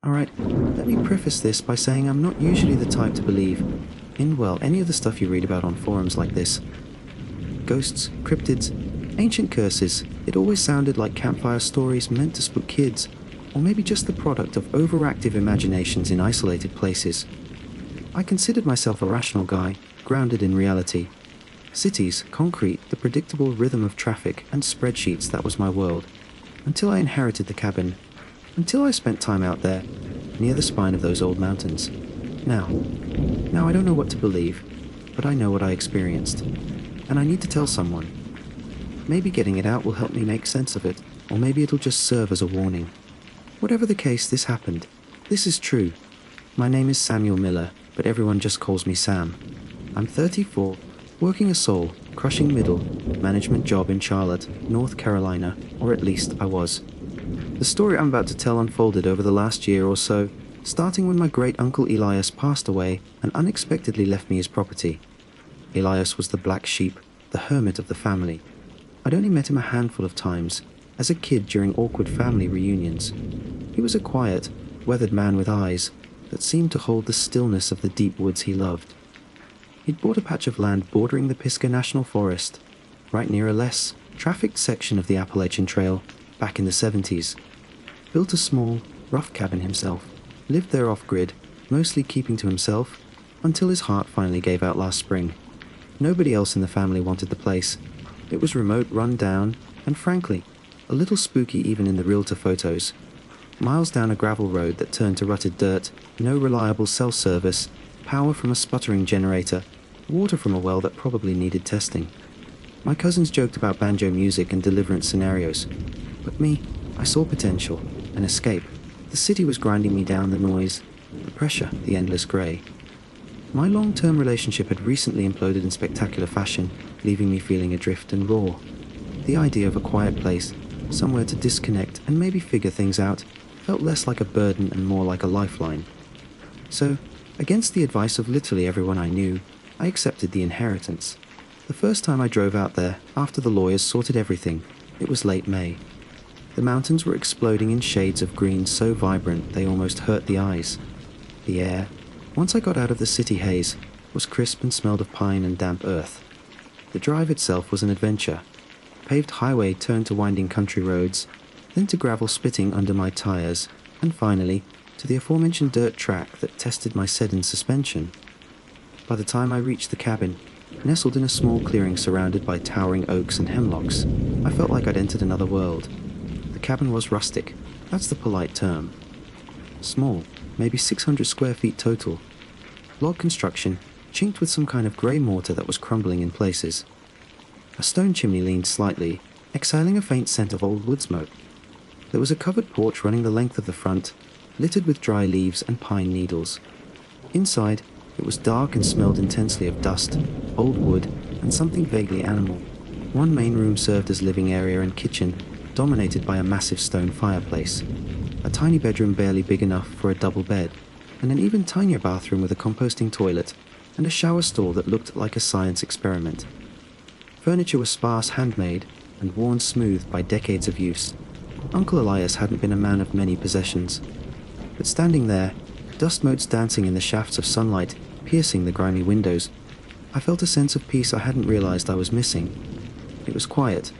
Alright, let me preface this by saying I'm not usually the type to believe in, well, any of the stuff you read about on forums like this. Ghosts, cryptids, ancient curses, it always sounded like campfire stories meant to spook kids, or maybe just the product of overactive imaginations in isolated places. I considered myself a rational guy, grounded in reality. Cities, concrete, the predictable rhythm of traffic, and spreadsheets, that was my world. Until I inherited the cabin. Until I spent time out there, near the spine of those old mountains. Now I don't know what to believe, but I know what I experienced. And I need to tell someone. Maybe getting it out will help me make sense of it, or maybe it'll just serve as a warning. Whatever the case, this happened. This is true. My name is Samuel Miller, but everyone just calls me Sam. I'm 34, working a soul, crushing middle, management job in Charlotte, North Carolina, or at least I was. The story I'm about to tell unfolded over the last year or so, starting when my great-uncle Elias passed away and unexpectedly left me his property. Elias was the black sheep, the hermit of the family. I'd only met him a handful of times, as a kid during awkward family reunions. He was a quiet, weathered man with eyes that seemed to hold the stillness of the deep woods he loved. He'd bought a patch of land bordering the Pisgah National Forest, right near a less trafficked section of the Appalachian Trail, back in the 70s. Built a small, rough cabin himself, lived there off-grid, mostly keeping to himself, until his heart finally gave out last spring. Nobody else in the family wanted the place. It was remote, run down, and frankly, a little spooky even in the realtor photos. Miles down a gravel road that turned to rutted dirt, no reliable cell service, power from a sputtering generator, water from a well that probably needed testing. My cousins joked about banjo music and deliverance scenarios, but me, I saw potential, an escape. The city was grinding me down, the noise, the pressure, the endless grey. My long-term relationship had recently imploded in spectacular fashion, leaving me feeling adrift and raw. The idea of a quiet place, somewhere to disconnect and maybe figure things out, felt less like a burden and more like a lifeline. So, against the advice of literally everyone I knew, I accepted the inheritance. The first time I drove out there, after the lawyers sorted everything, it was late May. The mountains were exploding in shades of green so vibrant they almost hurt the eyes. The air, once I got out of the city haze, was crisp and smelled of pine and damp earth. The drive itself was an adventure. Paved highway turned to winding country roads, then to gravel spitting under my tires, and finally, to the aforementioned dirt track that tested my sedan suspension. By the time I reached the cabin, nestled in a small clearing surrounded by towering oaks and hemlocks, I felt like I'd entered another world. The cabin was rustic, that's the polite term. Small, maybe 600 square feet total. Log construction, chinked with some kind of grey mortar that was crumbling in places. A stone chimney leaned slightly, exhaling a faint scent of old wood smoke. There was a covered porch running the length of the front, littered with dry leaves and pine needles. Inside, it was dark and smelled intensely of dust, old wood, and something vaguely animal. One main room served as living area and kitchen, dominated by a massive stone fireplace. A tiny bedroom barely big enough for a double bed, and an even tinier bathroom with a composting toilet, and a shower stall that looked like a science experiment. Furniture was sparse, handmade, and worn smooth by decades of use. Uncle Elias hadn't been a man of many possessions. But standing there, dust motes dancing in the shafts of sunlight, piercing the grimy windows, I felt a sense of peace I hadn't realized I was missing. It was quiet.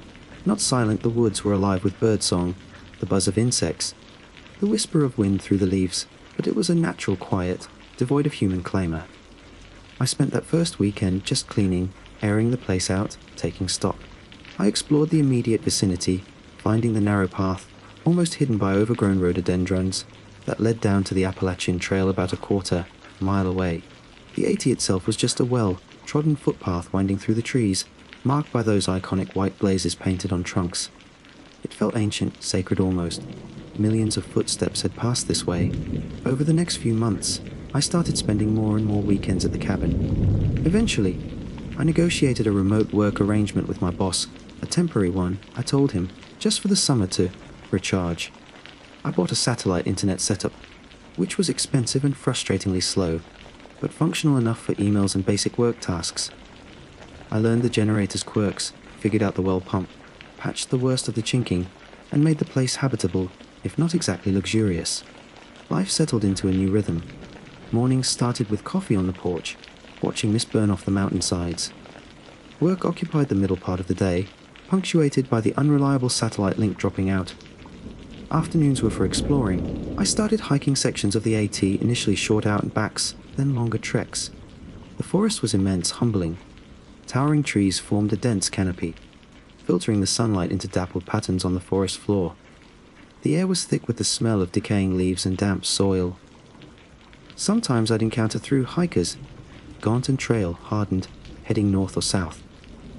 Not silent, the woods were alive with birdsong, the buzz of insects, the whisper of wind through the leaves, but it was a natural quiet, devoid of human clamour. I spent that first weekend just cleaning, airing the place out, taking stock. I explored the immediate vicinity, finding the narrow path, almost hidden by overgrown rhododendrons, that led down to the Appalachian Trail about a quarter-mile away. The AT itself was just a well-trodden footpath winding through the trees, marked by those iconic white blazes painted on trunks. It felt ancient, sacred almost. Millions of footsteps had passed this way. Over the next few months, I started spending more and more weekends at the cabin. Eventually, I negotiated a remote work arrangement with my boss, a temporary one, I told him, just for the summer to recharge. I bought a satellite internet setup, which was expensive and frustratingly slow, but functional enough for emails and basic work tasks. I learned the generator's quirks, figured out the well pump, patched the worst of the chinking, and made the place habitable, if not exactly luxurious. Life settled into a new rhythm. Mornings started with coffee on the porch, watching mist burn off the mountainsides. Work occupied the middle part of the day, punctuated by the unreliable satellite link dropping out. Afternoons were for exploring. I started hiking sections of the AT, initially short out and backs, then longer treks. The forest was immense, humbling. Towering trees formed a dense canopy, filtering the sunlight into dappled patterns on the forest floor. The air was thick with the smell of decaying leaves and damp soil. Sometimes I'd encounter through hikers, gaunt and trail hardened, heading north or south.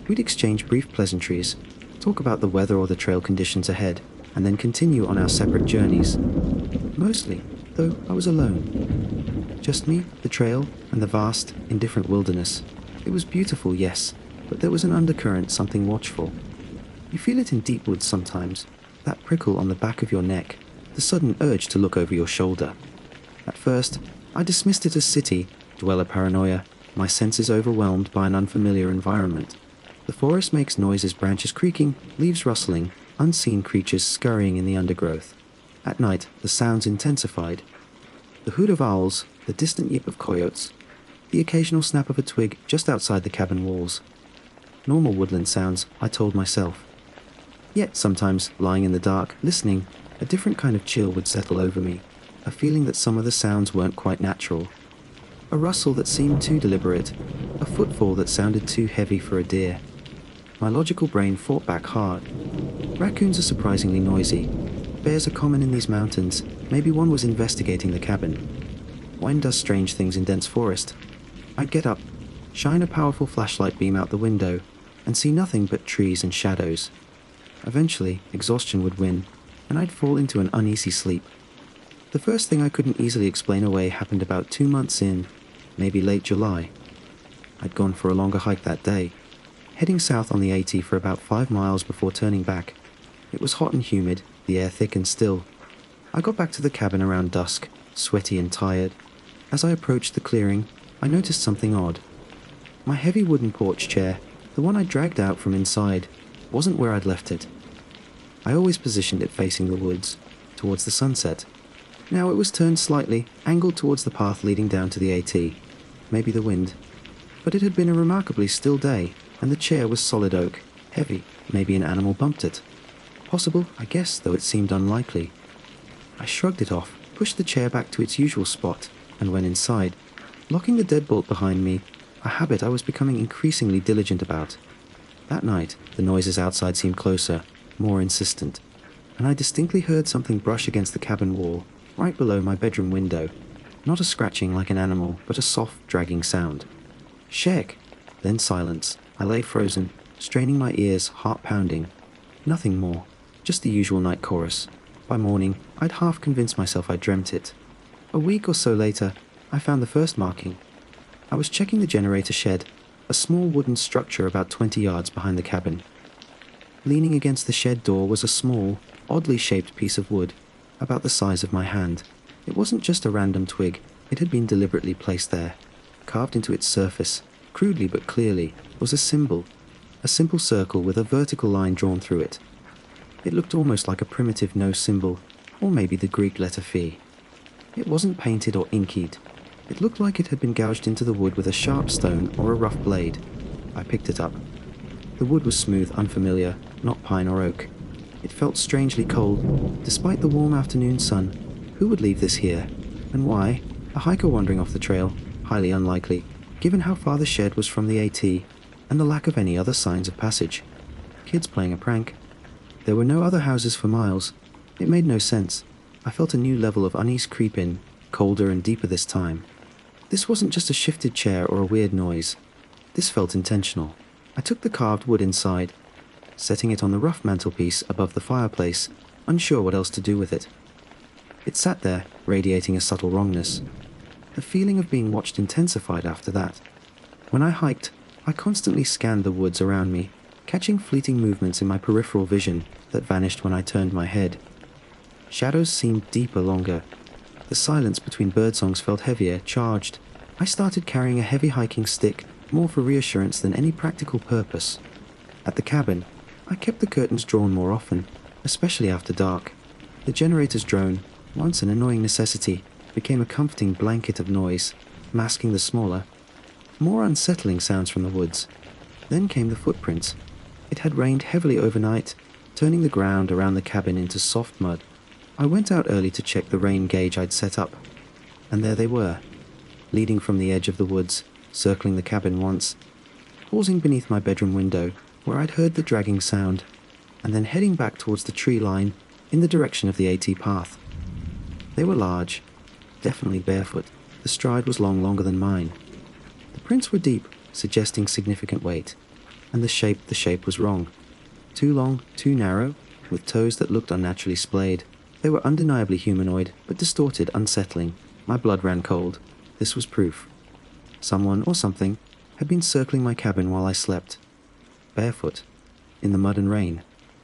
We'd exchange brief pleasantries, talk about the weather or the trail conditions ahead, and then continue on our separate journeys. Mostly, though, I was alone. Just me, the trail, and the vast, indifferent wilderness. It was beautiful, yes, but there was an undercurrent, something watchful. You feel it in deep woods sometimes, that prickle on the back of your neck, the sudden urge to look over your shoulder. At first, I dismissed it as city, dweller paranoia, my senses overwhelmed by an unfamiliar environment. The forest makes noises, branches creaking, leaves rustling, unseen creatures scurrying in the undergrowth. At night, the sounds intensified. The hoot of owls, the distant yip of coyotes, the occasional snap of a twig just outside the cabin walls. Normal woodland sounds, I told myself. Yet sometimes, lying in the dark, listening, a different kind of chill would settle over me, a feeling that some of the sounds weren't quite natural. A rustle that seemed too deliberate, a footfall that sounded too heavy for a deer. My logical brain fought back hard. Raccoons are surprisingly noisy. Bears are common in these mountains. Maybe one was investigating the cabin. Wind does strange things in dense forest. I'd get up, shine a powerful flashlight beam out the window, and see nothing but trees and shadows. Eventually, exhaustion would win, and I'd fall into an uneasy sleep. The first thing I couldn't easily explain away happened about 2 months in, maybe late July. I'd gone for a longer hike that day, heading south on the AT for about 5 miles before turning back. It was hot and humid, the air thick and still. I got back to the cabin around dusk, sweaty and tired. As I approached the clearing, I noticed something odd. My heavy wooden porch chair, the one I dragged out from inside, wasn't where I'd left it. I always positioned it facing the woods, towards the sunset. Now it was turned slightly, angled towards the path leading down to the AT. Maybe the wind. But it had been a remarkably still day, and the chair was solid oak, heavy. Maybe an animal bumped it. Possible, I guess, though it seemed unlikely. I shrugged it off, pushed the chair back to its usual spot, and went inside, locking the deadbolt behind me, a habit I was becoming increasingly diligent about. That night, the noises outside seemed closer, more insistent, and I distinctly heard something brush against the cabin wall, right below my bedroom window. Not a scratching like an animal, but a soft, dragging sound. Shake! Then silence. I lay frozen, straining my ears, heart pounding. Nothing more, just the usual night chorus. By morning, I'd half convinced myself I dreamt it. A week or so later, I found the first marking. I was checking the generator shed, a small wooden structure about 20 yards behind the cabin. Leaning against the shed door was a small, oddly shaped piece of wood, about the size of my hand. It wasn't just a random twig, it had been deliberately placed there. Carved into its surface, crudely but clearly, was a symbol, a simple circle with a vertical line drawn through it. It looked almost like a primitive no symbol, or maybe the Greek letter phi. It wasn't painted or ink-keyed. It looked like it had been gouged into the wood with a sharp stone or a rough blade. I picked it up. The wood was smooth, unfamiliar, not pine or oak. It felt strangely cold, despite the warm afternoon sun. Who would leave this here? And why? A hiker wandering off the trail? Highly unlikely, given how far the shed was from the AT, and the lack of any other signs of passage. Kids playing a prank. There were no other houses for miles. It made no sense. I felt a new level of unease creep in, colder and deeper this time. This wasn't just a shifted chair or a weird noise. This felt intentional. I took the carved wood inside, setting it on the rough mantelpiece above the fireplace, unsure what else to do with it. It sat there, radiating a subtle wrongness. The feeling of being watched intensified after that. When I hiked, I constantly scanned the woods around me, catching fleeting movements in my peripheral vision that vanished when I turned my head. Shadows seemed deeper, longer. The silence between birdsongs felt heavier, charged. I started carrying a heavy hiking stick, more for reassurance than any practical purpose. At the cabin, I kept the curtains drawn more often, especially after dark. The generators drone, Once an annoying necessity became a comforting blanket of noise, masking the smaller, more unsettling sounds from the woods. Then came the footprints. It had rained heavily overnight, turning the ground around the cabin into soft mud. I went out early to check the rain gauge I'd set up, and there they were, leading from the edge of the woods, circling the cabin once, pausing beneath my bedroom window where I'd heard the dragging sound, and then heading back towards the tree line in the direction of the AT path. They were large, definitely barefoot. The stride was longer than mine. The prints were deep, suggesting significant weight, and the shape was wrong. Too long, too narrow, with toes that looked unnaturally splayed. They were undeniably humanoid, but distorted, unsettling. My blood ran cold. This was proof. Someone, or something, had been circling my cabin while I slept. Barefoot, in the mud and rain.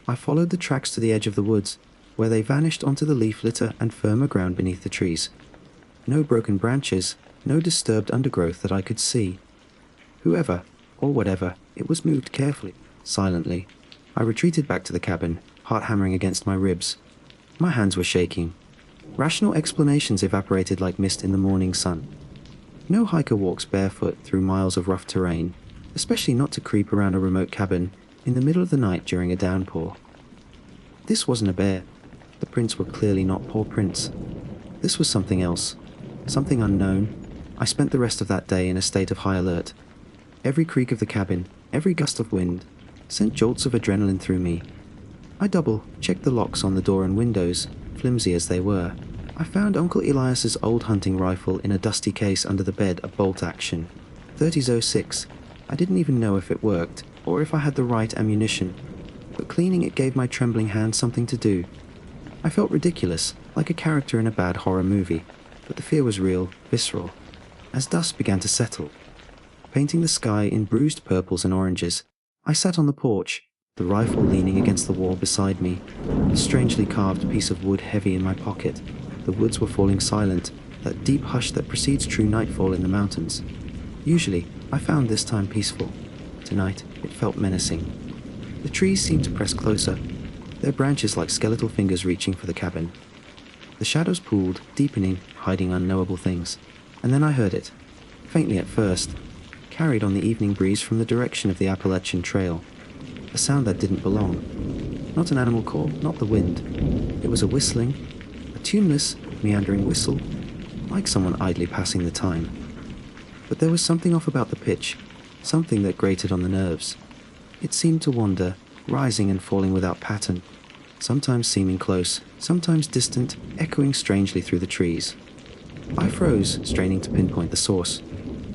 I followed the tracks to the edge of the woods, where they vanished onto the leaf litter and firmer ground beneath the trees. No broken branches, no disturbed undergrowth that I could see. Whoever, or whatever, it was moved carefully, silently. I retreated back to the cabin, heart hammering against my ribs. My hands were shaking. Rational explanations evaporated like mist in the morning sun. No hiker walks barefoot through miles of rough terrain, especially not to creep around a remote cabin in the middle of the night during a downpour. This wasn't a bear. The prints were clearly not paw prints. This was something else, something unknown. I spent the rest of that day in a state of high alert. Every creak of the cabin, every gust of wind, sent jolts of adrenaline through me. I double-checked the locks on the door and windows, flimsy as they were. I found Uncle Elias's old hunting rifle in a dusty case under the bed, a bolt-action. 30-06. I didn't even know if it worked, or if I had the right ammunition, but cleaning it gave my trembling hands something to do. I felt ridiculous, like a character in a bad horror movie, but the fear was real, visceral. As dusk began to settle, painting the sky in bruised purples and oranges, I sat on the porch, the rifle leaning against the wall beside me, a strangely carved piece of wood heavy in my pocket. The woods were falling silent, that deep hush that precedes true nightfall in the mountains. Usually, I found this time peaceful. Tonight, it felt menacing. The trees seemed to press closer, their branches like skeletal fingers reaching for the cabin. The shadows pooled, deepening, hiding unknowable things. And then I heard it, faintly at first, carried on the evening breeze from the direction of the Appalachian Trail. A sound that didn't belong. Not an animal call, not the wind. It was a whistling, a tuneless, meandering whistle, like someone idly passing the time. But there was something off about the pitch, something that grated on the nerves. It seemed to wander, rising and falling without pattern, sometimes seeming close, sometimes distant, echoing strangely through the trees. I froze, straining to pinpoint the source.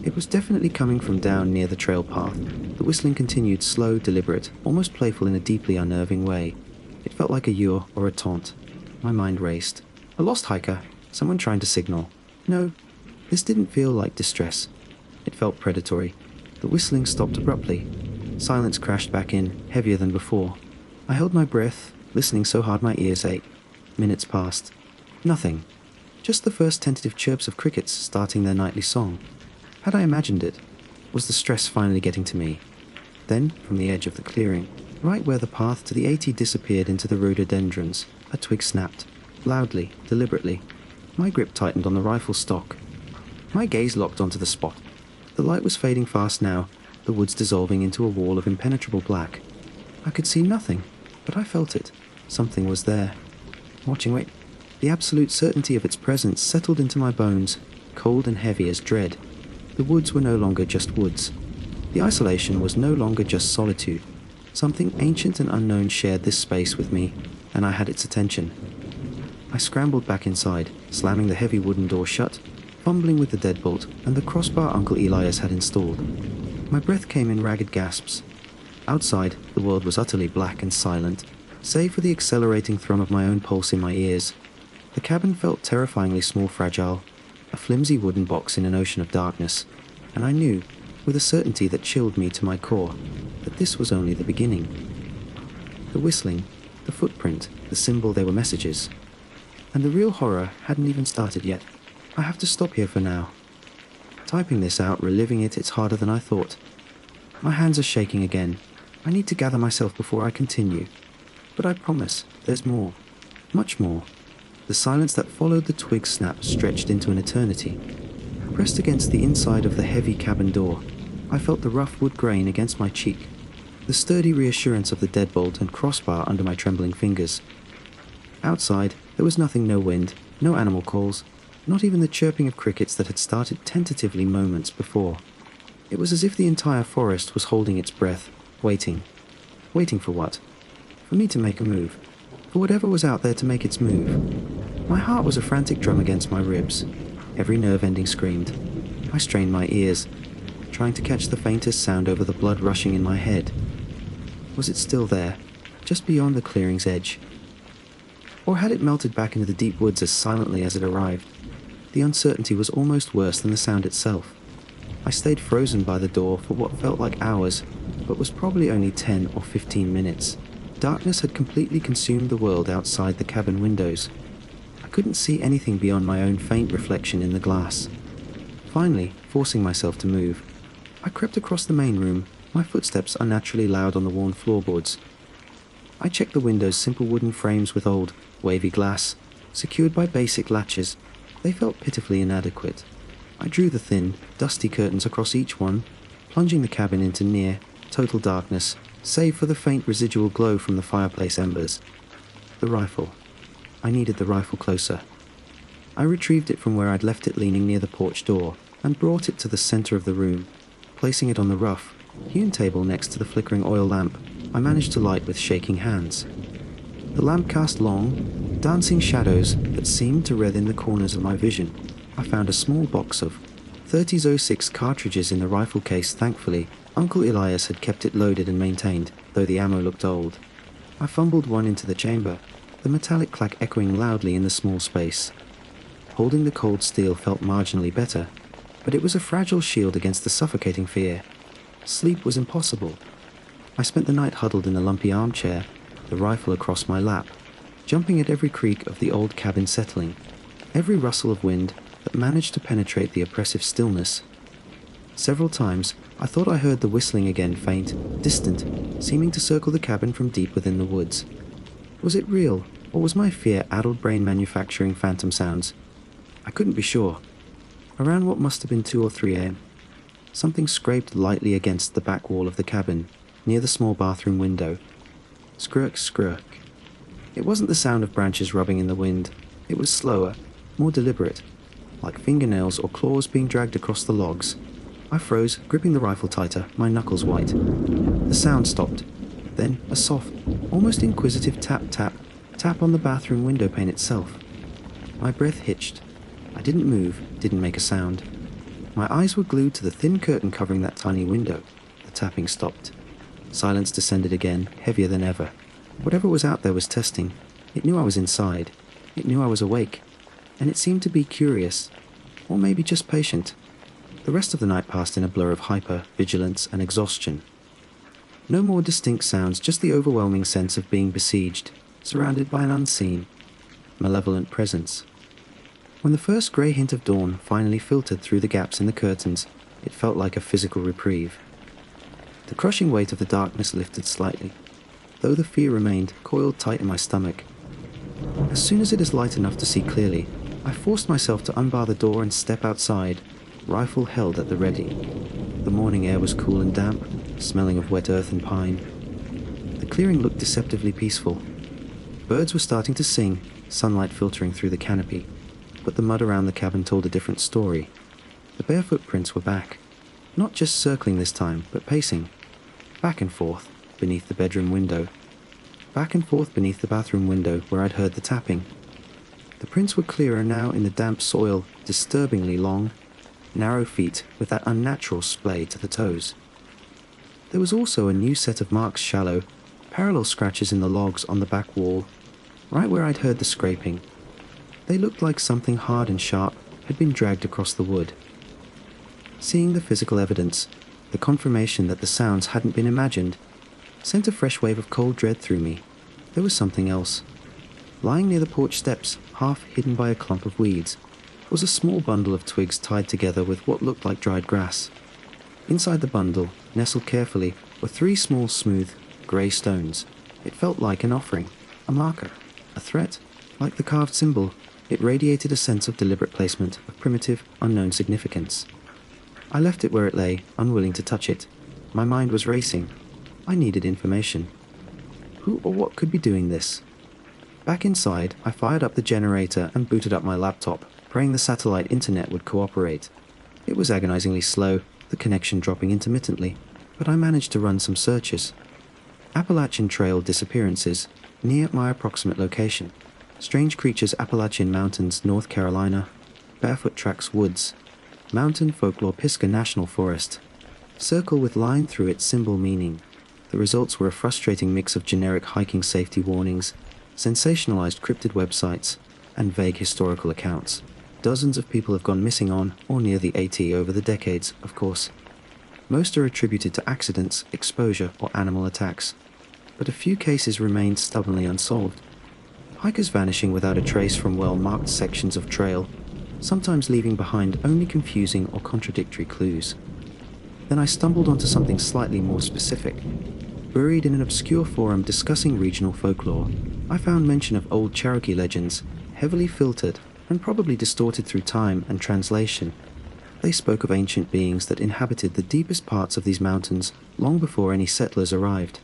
It was definitely coming from down near the trail path. The whistling continued, slow, deliberate, almost playful in a deeply unnerving way. It felt like a lure or a taunt. My mind raced. A lost hiker, someone trying to signal. No, this didn't feel like distress. It felt predatory. The whistling stopped abruptly. Silence crashed back in, heavier than before. I held my breath, listening so hard my ears ached. Minutes passed. Nothing. Just the first tentative chirps of crickets starting their nightly song. Had I imagined it? Was the stress finally getting to me? Then, from the edge of the clearing, right where the path to the AT disappeared into the rhododendrons, a twig snapped. Loudly, deliberately. My grip tightened on the rifle stock. My gaze locked onto the spot. The light was fading fast now, the woods dissolving into a wall of impenetrable black. I could see nothing, but I felt it. Something was there. Watching. The absolute certainty of its presence settled into my bones, cold and heavy as dread. The woods were no longer just woods. The isolation was no longer just solitude. Something ancient and unknown shared this space with me, and I had its attention. I scrambled back inside, slamming the heavy wooden door shut, fumbling with the deadbolt and the crossbar Uncle Elias had installed. My breath came in ragged gasps. Outside, the world was utterly black and silent, save for the accelerating thrum of my own pulse in my ears. The cabin felt terrifyingly small, fragile, a flimsy wooden box in an ocean of darkness, and I knew, with a certainty that chilled me to my core, that this was only the beginning. The whistling, the footprint, the symbol, they were messages. And the real horror hadn't even started yet. I have to stop here for now. Typing this out, reliving it, it's harder than I thought. My hands are shaking again. I need to gather myself before I continue. But I promise, there's more. Much more. The silence that followed the twig snap stretched into an eternity. Pressed against the inside of the heavy cabin door, I felt the rough wood grain against my cheek, the sturdy reassurance of the deadbolt and crossbar under my trembling fingers. Outside, there was nothing, no wind, no animal calls, not even the chirping of crickets that had started tentatively moments before. It was as if the entire forest was holding its breath, waiting. Waiting for what? For me to make a move. For whatever was out there to make its move. My heart was a frantic drum against my ribs. Every nerve ending screamed. I strained my ears, trying to catch the faintest sound over the blood rushing in my head. Was it still there, just beyond the clearing's edge? Or had it melted back into the deep woods as silently as it arrived? The uncertainty was almost worse than the sound itself. I stayed frozen by the door for what felt like hours, but was probably only 10 or 15 minutes. Darkness had completely consumed the world outside the cabin windows. I couldn't see anything beyond my own faint reflection in the glass. Finally, forcing myself to move, I crept across the main room, my footsteps unnaturally loud on the worn floorboards. I checked the windows' simple wooden frames with old, wavy glass, secured by basic latches. They felt pitifully inadequate. I drew the thin, dusty curtains across each one, plunging the cabin into near, total darkness, save for the faint residual glow from the fireplace embers. The rifle. I needed the rifle closer. I retrieved it from where I'd left it leaning near the porch door, and brought it to the center of the room. Placing it on the rough, hewn table next to the flickering oil lamp, I managed to light with shaking hands. The lamp cast long, dancing shadows that seemed to wreathe in the corners of my vision. I found a small box of 30-06 cartridges in the rifle case. Thankfully, Uncle Elias had kept it loaded and maintained, though the ammo looked old. I fumbled one into the chamber, the metallic clack echoing loudly in the small space. Holding the cold steel felt marginally better, but it was a fragile shield against the suffocating fear. Sleep was impossible. I spent the night huddled in a lumpy armchair, the rifle across my lap, jumping at every creak of the old cabin settling, every rustle of wind that managed to penetrate the oppressive stillness. Several times, I thought I heard the whistling again, faint, distant, seeming to circle the cabin from deep within the woods. Was it real, or was my fear-addled brain manufacturing phantom sounds? I couldn't be sure. Around what must have been 2 or 3 a.m., something scraped lightly against the back wall of the cabin, near the small bathroom window. Scrurk, scrurk. It wasn't the sound of branches rubbing in the wind. It was slower, more deliberate, like fingernails or claws being dragged across the logs. I froze, gripping the rifle tighter, my knuckles white. The sound stopped. Then a soft, almost inquisitive tap-tap, tap on the bathroom window pane itself. My breath hitched. I didn't move, didn't make a sound. My eyes were glued to the thin curtain covering that tiny window. The tapping stopped. Silence descended again, heavier than ever. Whatever was out there was testing. It knew I was inside. It knew I was awake. And it seemed to be curious. Or maybe just patient. The rest of the night passed in a blur of hyper, vigilance, and exhaustion. No more distinct sounds, just the overwhelming sense of being besieged, surrounded by an unseen, malevolent presence. When the first grey hint of dawn finally filtered through the gaps in the curtains, it felt like a physical reprieve. The crushing weight of the darkness lifted slightly, though the fear remained coiled tight in my stomach. As soon as it is light enough to see clearly, I forced myself to unbar the door and step outside, rifle held at the ready. The morning air was cool and damp, smelling of wet earth and pine. The clearing looked deceptively peaceful. Birds were starting to sing, sunlight filtering through the canopy, but the mud around the cabin told a different story. The bare footprints were back, not just circling this time, but pacing, back and forth, beneath the bedroom window, back and forth beneath the bathroom window where I'd heard the tapping. The prints were clearer now in the damp soil, disturbingly long, narrow feet with that unnatural splay to the toes. There was also a new set of marks, shallow, parallel scratches in the logs on the back wall, right where I'd heard the scraping. They looked like something hard and sharp had been dragged across the wood. Seeing the physical evidence, the confirmation that the sounds hadn't been imagined, sent a fresh wave of cold dread through me. There was something else. Lying near the porch steps, half hidden by a clump of weeds, was a small bundle of twigs tied together with what looked like dried grass. Inside the bundle, nestled carefully, were 3 small, smooth, grey stones. It felt like an offering, a marker, a threat, Like the carved symbol, it radiated a sense of deliberate placement of primitive, unknown significance. I left it where it lay, unwilling to touch it. My mind was racing. I needed information. Who or what could be doing this? Back inside, I fired up the generator and booted up my laptop, praying the satellite internet would cooperate. It was agonizingly slow, the connection dropping intermittently, but I managed to run some searches. Appalachian Trail disappearances, near my approximate location. Strange creatures Appalachian Mountains, North Carolina. Barefoot Tracks Woods. Mountain Folklore Pisgah National Forest. Circle with line through its symbol meaning. The results were a frustrating mix of generic hiking safety warnings, sensationalized cryptid websites, and vague historical accounts. Dozens of people have gone missing on or near the AT over the decades, of course. Most are attributed to accidents, exposure, or animal attacks, but a few cases remained stubbornly unsolved. Hikers vanishing without a trace from well-marked sections of trail, sometimes leaving behind only confusing or contradictory clues. Then I stumbled onto something slightly more specific. Buried in an obscure forum discussing regional folklore, I found mention of old Cherokee legends, heavily filtered and probably distorted through time and translation. They spoke of ancient beings that inhabited the deepest parts of these mountains long before any settlers arrived.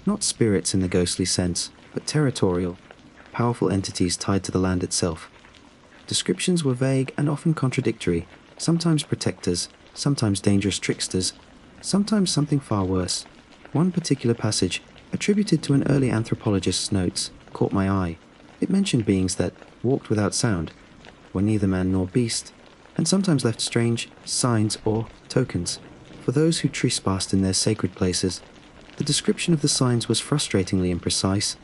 Not spirits in the ghostly sense, but territorial, powerful entities tied to the land itself. Descriptions were vague and often contradictory, sometimes protectors, sometimes dangerous tricksters, sometimes something far worse. One particular passage, attributed to an early anthropologist's notes, caught my eye. It mentioned beings that walked without sound, were neither man nor beast, and sometimes left strange signs or tokens for those who trespassed in their sacred places. The description of the signs was frustratingly imprecise,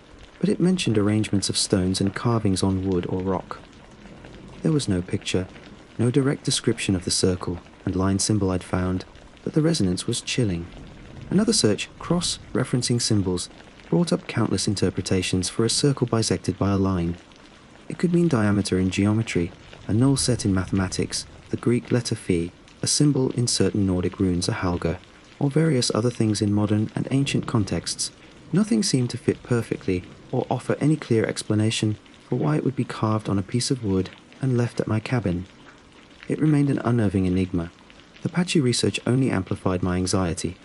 but it mentioned arrangements of stones and carvings on wood or rock. There was no picture, no direct description of the circle and line symbol I'd found, but the resonance was chilling. Another search, cross-referencing symbols, brought up countless interpretations for a circle bisected by a line. It could mean diameter in geometry, a null set in mathematics, the Greek letter phi, a symbol in certain Nordic runes, a halga, or various other things in modern and ancient contexts. Nothing seemed to fit perfectly or offer any clear explanation for why it would be carved on a piece of wood and left at my cabin. It remained an unnerving enigma. The patchy research only amplified my anxiety.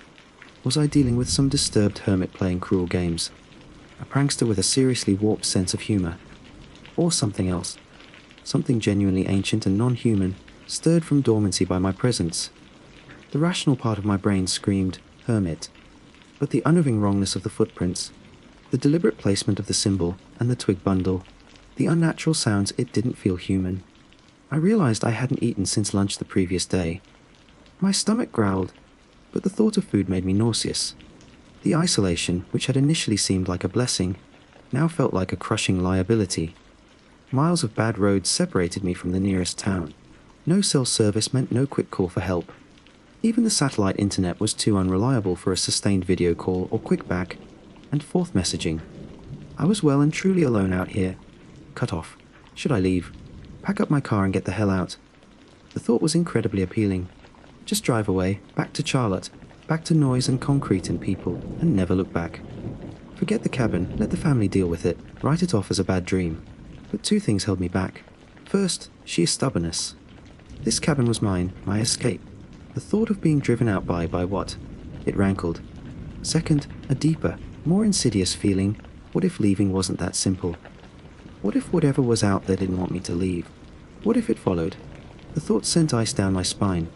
Was I dealing with some disturbed hermit playing cruel games? A prankster with a seriously warped sense of humor? Or something else? Something genuinely ancient and non-human, stirred from dormancy by my presence. The rational part of my brain screamed, hermit. But the unnerving wrongness of the footprints, the deliberate placement of the symbol and the twig bundle, the unnatural sounds, it didn't feel human. I realized I hadn't eaten since lunch the previous day. My stomach growled, but the thought of food made me nauseous. The isolation, which had initially seemed like a blessing, now felt like a crushing liability. Miles of bad roads separated me from the nearest town. No cell service meant no quick call for help. Even the satellite internet was too unreliable for a sustained video call or quick back and forth messaging. I was well and truly alone out here. Cut off. Should I leave? Pack up my car and get the hell out? The thought was incredibly appealing. Just drive away, back to Charlotte, back to noise and concrete and people, and never look back. Forget the cabin, let the family deal with it, write it off as a bad dream. But two things held me back. First, sheer stubbornness. This cabin was mine, my escape. The thought of being driven out by what? It rankled. Second, a deeper, more insidious feeling. What if leaving wasn't that simple? What if whatever was out there didn't want me to leave? What if it followed? The thought sent ice down my spine.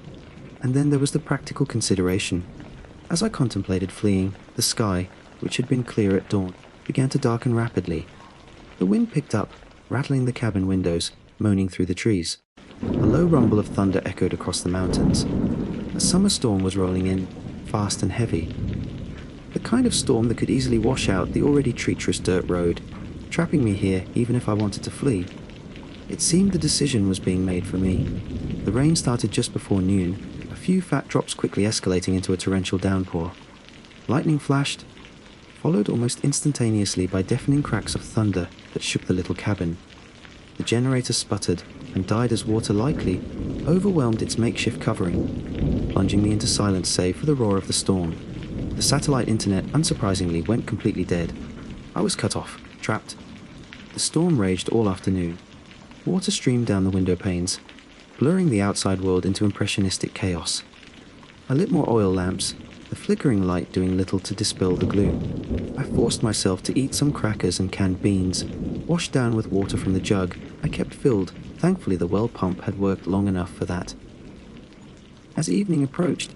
And then there was the practical consideration. As I contemplated fleeing, the sky, which had been clear at dawn, began to darken rapidly. The wind picked up, rattling the cabin windows, moaning through the trees. A low rumble of thunder echoed across the mountains. A summer storm was rolling in, fast and heavy. The kind of storm that could easily wash out the already treacherous dirt road, trapping me here even if I wanted to flee. It seemed the decision was being made for me. The rain started just before noon, a few fat drops quickly escalating into a torrential downpour. Lightning flashed, followed almost instantaneously by deafening cracks of thunder that shook the little cabin. The generator sputtered and died as water likely overwhelmed its makeshift covering, plunging me into silence save for the roar of the storm. The satellite internet, unsurprisingly, went completely dead. I was cut off, trapped. The storm raged all afternoon. Water streamed down the window panes, blurring the outside world into impressionistic chaos. I lit more oil lamps, the flickering light doing little to dispel the gloom. I forced myself to eat some crackers and canned beans, washed down with water from the jug I kept filled. Thankfully the well pump had worked long enough for that. As evening approached,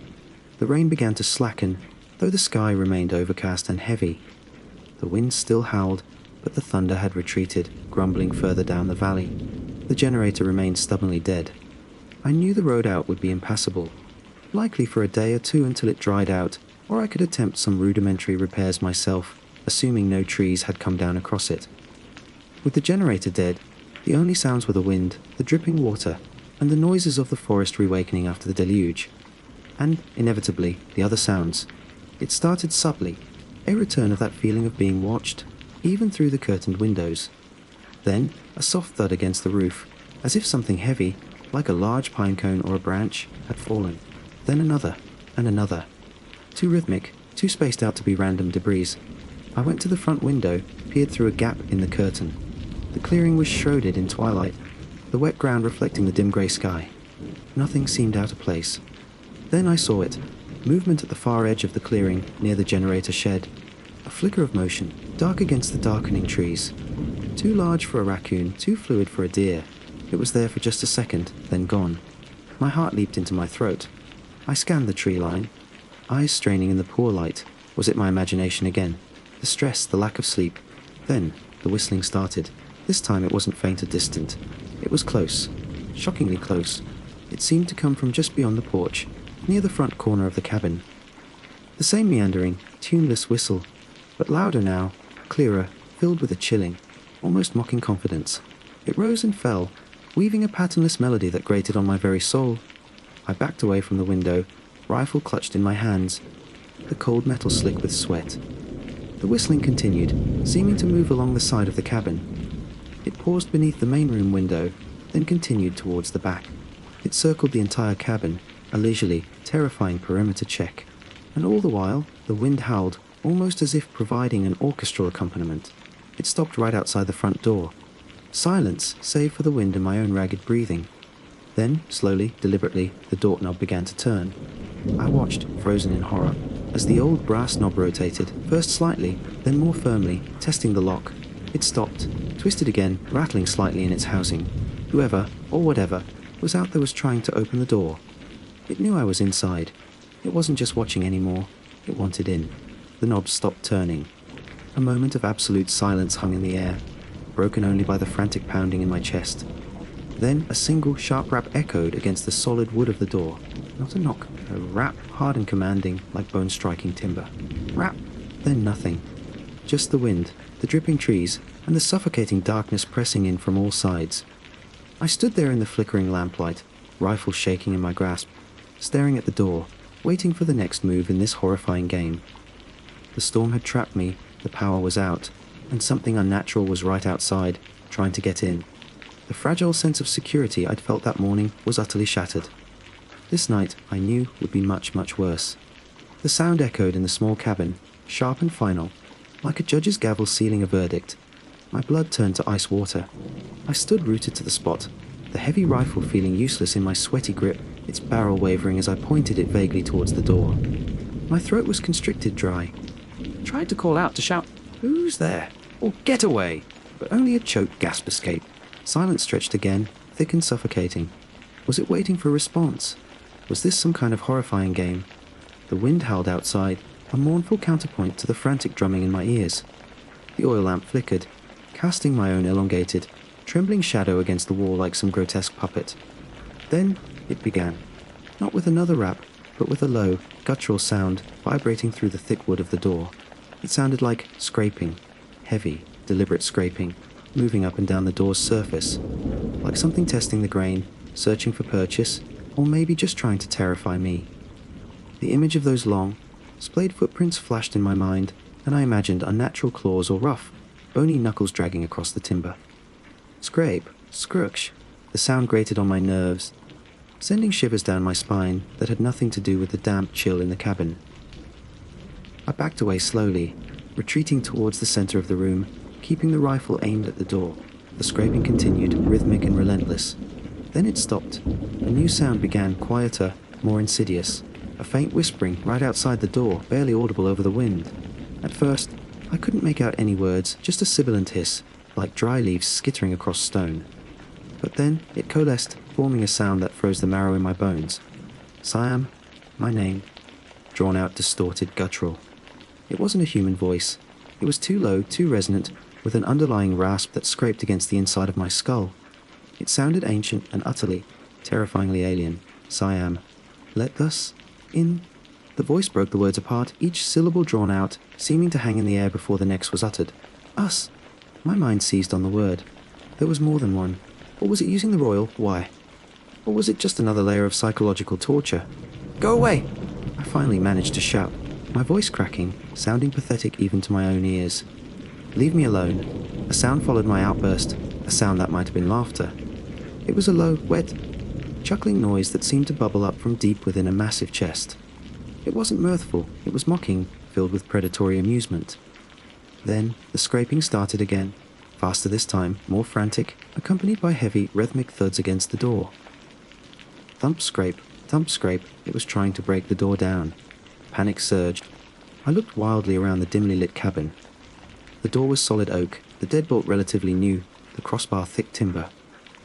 the rain began to slacken, though the sky remained overcast and heavy. The wind still howled, but the thunder had retreated, grumbling further down the valley. The generator remained stubbornly dead. I knew the road out would be impassable, likely for a day or two until it dried out, or I could attempt some rudimentary repairs myself, assuming no trees had come down across it. With the generator dead, the only sounds were the wind, the dripping water, and the noises of the forest reawakening after the deluge. And, inevitably, the other sounds. It started subtly, a return of that feeling of being watched, even through the curtained windows. Then, a soft thud against the roof, as if something heavy, like a large pine cone or a branch, had fallen. Then another, and another. Too rhythmic, too spaced out to be random debris. I went to the front window, peered through a gap in the curtain. The clearing was shrouded in twilight, the wet ground reflecting the dim grey sky. Nothing seemed out of place. Then I saw it, movement at the far edge of the clearing, near the generator shed. A flicker of motion, dark against the darkening trees. Too large for a raccoon, too fluid for a deer. It was there for just a second, then gone. My heart leaped into my throat. I scanned the tree line, eyes straining in the poor light. Was it my imagination again? The stress, the lack of sleep. Then, the whistling started. This time it wasn't faint or distant. It was close, shockingly close. It seemed to come from just beyond the porch, near the front corner of the cabin. The same meandering, tuneless whistle, but louder now, clearer, filled with a chilling, almost mocking confidence. It rose and fell, weaving a patternless melody that grated on my very soul. I backed away from the window, rifle clutched in my hands, the cold metal slick with sweat. The whistling continued, seeming to move along the side of the cabin. It paused beneath the main room window, then continued towards the back. It circled the entire cabin, a leisurely, terrifying perimeter check. And all the while, the wind howled, almost as if providing an orchestral accompaniment. It stopped right outside the front door. Silence, save for the wind and my own ragged breathing. Then, slowly, deliberately, the doorknob began to turn. I watched, frozen in horror, as the old brass knob rotated, first slightly, then more firmly, testing the lock. It stopped, twisted again, rattling slightly in its housing. Whoever, or whatever, was out there was trying to open the door. It knew I was inside. It wasn't just watching anymore. It wanted in. The knob stopped turning. A moment of absolute silence hung in the air, broken only by the frantic pounding in my chest. Then a single sharp rap echoed against the solid wood of the door. Not a knock, a rap, hard and commanding, like bone-striking timber. Rap, then nothing. Just the wind, the dripping trees, and the suffocating darkness pressing in from all sides. I stood there in the flickering lamplight, rifle shaking in my grasp, staring at the door, waiting for the next move in this horrifying game. The storm had trapped me, the power was out, and something unnatural was right outside, trying to get in. The fragile sense of security I'd felt that morning was utterly shattered. This night, I knew, would be much, much worse. The sound echoed in the small cabin, sharp and final, like a judge's gavel sealing a verdict. My blood turned to ice water. I stood rooted to the spot, the heavy rifle feeling useless in my sweaty grip, its barrel wavering as I pointed it vaguely towards the door. My throat was constricted dry. I tried to call out to shout, "Who's there?" or "Get away!" but only a choked gasp escaped. Silence stretched again, thick and suffocating. Was it waiting for a response? Was this some kind of horrifying game? The wind howled outside, a mournful counterpoint to the frantic drumming in my ears. The oil lamp flickered, casting my own elongated, trembling shadow against the wall like some grotesque puppet. Then it began, not with another rap, but with a low, guttural sound vibrating through the thick wood of the door. It sounded like scraping, heavy, deliberate scraping, moving up and down the door's surface, like something testing the grain, searching for purchase, or maybe just trying to terrify me. The image of those long, splayed footprints flashed in my mind, and I imagined unnatural claws or rough, bony knuckles dragging across the timber. Scrape, scrooch, the sound grated on my nerves, sending shivers down my spine that had nothing to do with the damp chill in the cabin. I backed away slowly, retreating towards the center of the room, keeping the rifle aimed at the door. The scraping continued, rhythmic and relentless. Then it stopped. A new sound began, quieter, more insidious. A faint whispering right outside the door, barely audible over the wind. At first, I couldn't make out any words, just a sibilant hiss, like dry leaves skittering across stone. But then it coalesced, forming a sound that froze the marrow in my bones. Siam, my name, drawn out, distorted, guttural. It wasn't a human voice. It was too low, too resonant, with an underlying rasp that scraped against the inside of my skull. It sounded ancient and utterly, terrifyingly alien. Siam, let us in. The voice broke the words apart, each syllable drawn out, seeming to hang in the air before the next was uttered. Us. My mind seized on the word. There was more than one. Or was it using the royal? Why? Or was it just another layer of psychological torture? Go away! I finally managed to shout, my voice cracking, sounding pathetic even to my own ears. Leave me alone. A sound followed my outburst, a sound that might have been laughter. It was a low, wet, chuckling noise that seemed to bubble up from deep within a massive chest. It wasn't mirthful, it was mocking, filled with predatory amusement. Then the scraping started again, faster this time, more frantic, accompanied by heavy, rhythmic thuds against the door. Thump, scrape, it was trying to break the door down. Panic surged. I looked wildly around the dimly lit cabin. The door was solid oak, the deadbolt relatively new, the crossbar thick timber.